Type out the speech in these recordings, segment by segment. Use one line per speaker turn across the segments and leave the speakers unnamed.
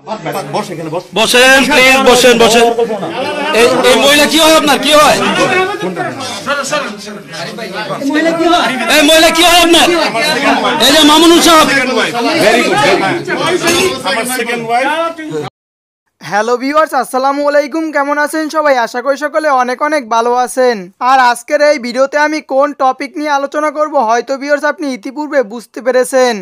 বসেন প্লিজ, বসেন বসেন। এই মহিলা কি হয় আপনার, কি হয়? এই মহিলা কি হয় আপনার? এই যে মামুনুল সাহেব।
হ্যালো ভিউয়ার্স, আসসালামু আলাইকুম। কেমন আছেন সবাই? আশা করি সকলে অনেক অনেক ভালো আছেন। আর আজকের এই ভিডিওতে আমি কোন টপিক নিয়ে আলোচনা করব হয়তো ভিউয়ার্স আপনি ইতিপূর্বে বুঝতে পেরেছেন।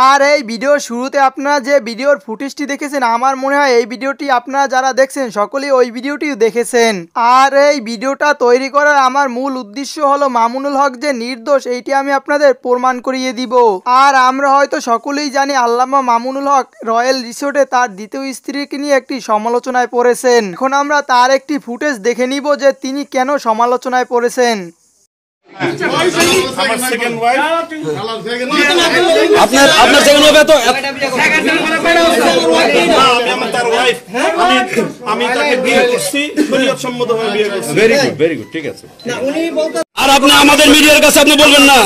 আর এই ভিডিওর শুরুতে আপনারা যে ভিডিওর ফুটেজটি দেখেছেন, আমার মনে হয় এই ভিডিওটি আপনারা যারা দেখছেন সকলেই ওই ভিডিওটি দেখেছেন। আর এই ভিডিওটা তৈরি করার আমার মূল উদ্দেশ্য হলো মামুনুল হক যে নির্দোষ এইটি আমি আপনাদের প্রমাণ করিয়ে দিব। আর আমরা হয়তো সকলেই জানি আল্লামা মামুনুল হক রয়্যাল রিসোর্টে তার দ্বিতীয় স্ত্রীকে নিয়ে একটি সমালোচনায় পড়েছেন। এখন আমরা তার একটি ফুটেজ দেখে নিব যে তিনি কেন সমালোচনায় পড়েছেন।
আপনার সেকেন্ড ওয়াইফ তো
আমি তাকে বিয়ে করছি, শরীয়ত সম্মতভাবে বিয়ে করছি।
ভেরি গুড, ঠিক আছে। আর আপনি আমাদের মিডিয়ার কাছে আপনি বলবেন না,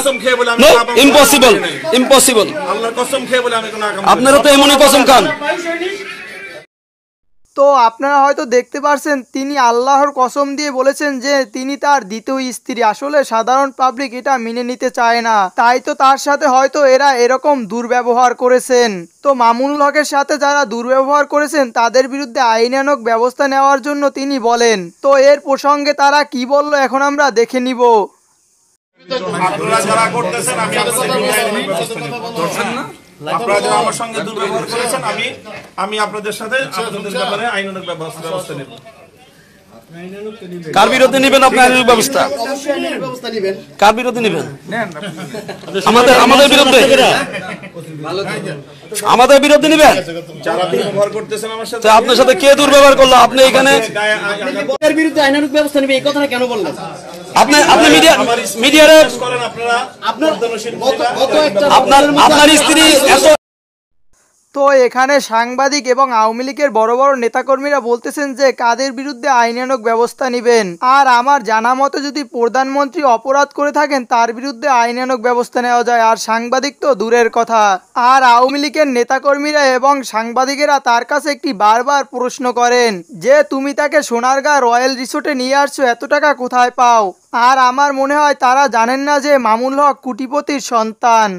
ইম্পসিবল ইম্পসিবল।
আল্লাহর কসম খেয়ে বলে আমি কোনো আকাম।
আপনারা তো এমনই কসম খান।
তো আপনারা হয়তো দেখতে পারছেন তিনি আল্লাহর কসম দিয়ে বলেছেন যে তিনি তার দ্বিতীয় স্ত্রী। আসলে সাধারণ পাবলিক এটা মেনে নিতে চায় না, তাই তো তার সাথে হয়তো এরা এরকম দুর্ব্যবহার করেছেন। তো মামুনুল হকের সাথে যারা দুর্ব্যবহার করেছেন তাদের বিরুদ্ধে আইনানুগ ব্যবস্থা নেওয়ার জন্য তিনি বলেন। তো এর প্রসঙ্গে তারা কি বলল এখন আমরা দেখে নিব।
আপনারা যারা করতেছেন আমি আপনারা যারা আমার সঙ্গে দুর্ব্যবহার করেছেন আমি আপনাদের সাথে আপনাদের ব্যাপারে আইনানুগ ব্যবস্থা নেব।
কার বিরুদ্ধে নেবেন আপনি আইনানুগ ব্যবস্থা? কার বিরুদ্ধে নেবেন? আমাদের বিরুদ্ধে, আমাদের বিরুদ্ধে নেবেন।
যারা দুর্ব্যবহার করতেছেন আমার সাথে,
আপনার সাথে কে দুর্ব্যবহার করলো? আপনি এখানে
এর বিরুদ্ধে আইনানুগ ব্যবস্থা নেবে এই কথাটা কেন বললেন?
আপনি মিডিয়ারে
করেন আপনারা
আপনার স্ত্রী এত।
তো এখানে সাংবাদিক এবং আওয়ামী লীগের বড় বড় নেতাকর্মীরা বলতেছেন যে কাদের বিরুদ্ধে আইনানুগ ব্যবস্থা নেবেন। আর আমার জানা মতে যদি প্রধানমন্ত্রী অপরাধ করে থাকেন তার বিরুদ্ধে আইনানুগ ব্যবস্থা নেওয়া যায়, আর সাংবাদিক তো দূরের কথা। আর আওয়ামী লীগের নেতাকর্মীরা এবং সাংবাদিকেরা তার কাছে একটি বারবার প্রশ্ন করেন যে তুমি তাকে সোনারগাঁ রয়্যাল রিসোর্টে নিয়ে আসছো, এত টাকা কোথায় পাও? আর আমার মনে হয় তারা জানেন না যে মামুনুল হক কোটিপতির সন্তান।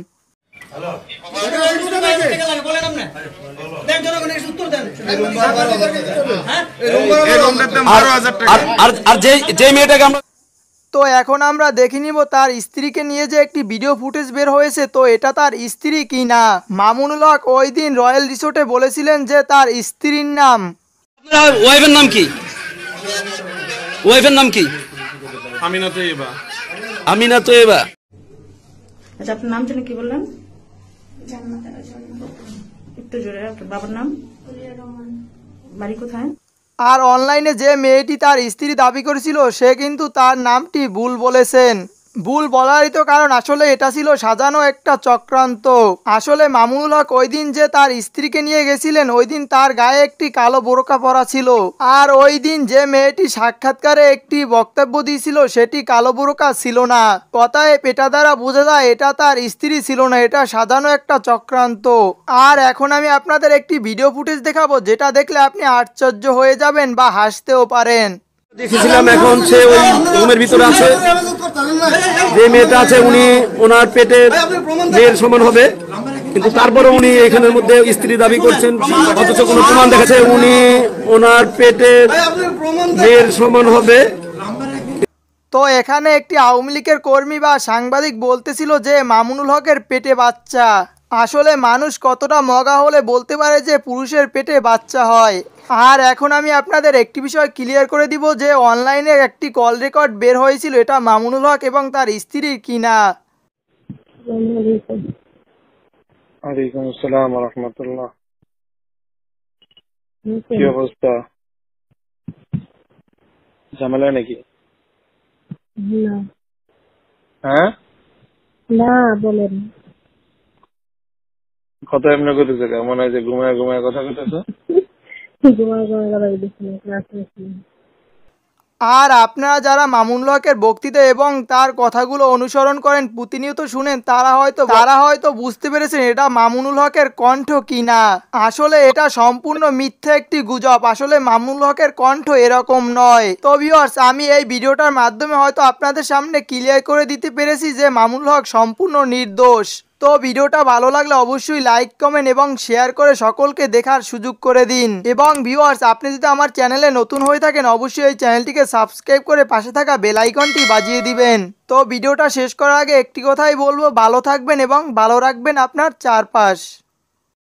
তো এখন আমরা দেখে নিব তার স্ত্রীকে নিয়ে যে একটি ভিডিও ফুটেজ বের হয়েছে, তো এটা তার স্ত্রী কি না। মামুনুল হক ওই দিন রয়্যাল রিসোর্টে বলেছিলেন যে তার স্ত্রীর নাম।
আপনার ওয়াইফের নাম কি? ওয়াইফের নাম কি?
আমিনা তৈয়বা।
আমিনা তৈয়বা।
আচ্ছা, আপনার নাম জানি কি বললেন? একটু জোরে। বাবার নাম? বাড়ি কোথায়?
আর অনলাইনে যে মেয়েটি তার স্ত্রী দাবি করেছিল সে কিন্তু তার নামটি ভুল বলেছেন। ভুল বলারই তো কারণ আসলে এটা ছিল সাজানো একটা চক্রান্ত। আসলে মামুনুল হক ওই দিন যে তার স্ত্রীকে নিয়ে গেছিলেন ওই দিন তার গায়ে একটি কালো বোরকা পরা ছিল। আর ওই দিন যে মেয়েটি সাক্ষাৎকারে একটি বক্তব্য দিয়েছিল সেটি কালো বোরকা ছিল না। কথায় পেটা দ্বারা বোঝা যায় এটা তার স্ত্রী ছিল না, এটা সাজানো একটা চক্রান্ত। আর এখন আমি আপনাদের একটি ভিডিও ফুটেজ দেখাবো যেটা দেখলে আপনি আশ্চর্য হয়ে যাবেন বা হাসতেও পারেন।
দেখেছিলাম এখন সে ওই রুমের ভিতরে আছে, যে মেয়েটা আছে উনি ওনার পেটের মেয়ের সমান হবে, কিন্তু তারপরে উনি এখানের মধ্যে স্ত্রী দাবি করছেন অথচ কোনো প্রমাণ দেখাচ্ছে উনি ওনার পেটের মেয়ের সমান হবে।
তো এখানে একটি আওয়ামী লীগের কর্মী বা সাংবাদিক বলতেছিল যে মামুনুল হকের পেটে বাচ্চা। আসলে মানুষ কতটা মগা হলে বলতে পারে যে পুরুষের পেটে বাচ্চা হয়। আর এখন আমি আপনাদের একটি বিষয় ক্লিয়ার করে দিব যে অনলাইনে একটি কল রেকর্ড বের হয়েছিল, এটা মামুনুল হক এবং তার স্ত্রীর কিনা।
ওয়ালাইকুম আসসালাম ওয়া রাহমাতুল্লাহ। কি অবস্থা? ঝামেলা নাকি?
না
হ্যাঁ,
না বলেন।
কথা এমনি করতেছে, মনে হয় যে ঘুমায় ঘুমায় কথা কইতেছে।
ঘুমায় ঘুমায় কথা বলতেছি না, ক্লাস নিচ্ছি।
আর আপনারা যারা মামুনুল হকের বক্তৃতা এবং তার কথাগুলো অনুসরণ করেন, প্রতিনিয়ত শুনেন, তারা হয়তো বুঝতে পেরেছেন এটা মামুনুল হকের কণ্ঠ কিনা। আসলে এটা সম্পূর্ণ মিথ্যা একটি গুজব। আসলে মামুনুল হকের কণ্ঠ এরকম নয়। তো ভিউয়ার্স, আমি এই ভিডিওটার মাধ্যমে হয়তো আপনাদের সামনে ক্লিয়ার করে দিতে পেরেছি যে মামুনুল হক সম্পূর্ণ নির্দোষ। তো ভিডিওটা ভালো লাগলে অবশ্যই লাইক, কমেন্ট এবং শেয়ার করে সকলকে দেখার সুযোগ করে দিন। এবং ভিউয়ার্স, আপনি যদি আমার চ্যানেলে নতুন হয়ে থাকেন অবশ্যই এই চ্যানেলটিকে সাবস্ক্রাইব করে পাশে থাকা বেল আইকনটি বাজিয়ে দিবেন। তো ভিডিওটা শেষ করার আগে একটি কথাই বলবো, ভালো থাকবেন এবং ভালো রাখবেন আপনার চারপাশ।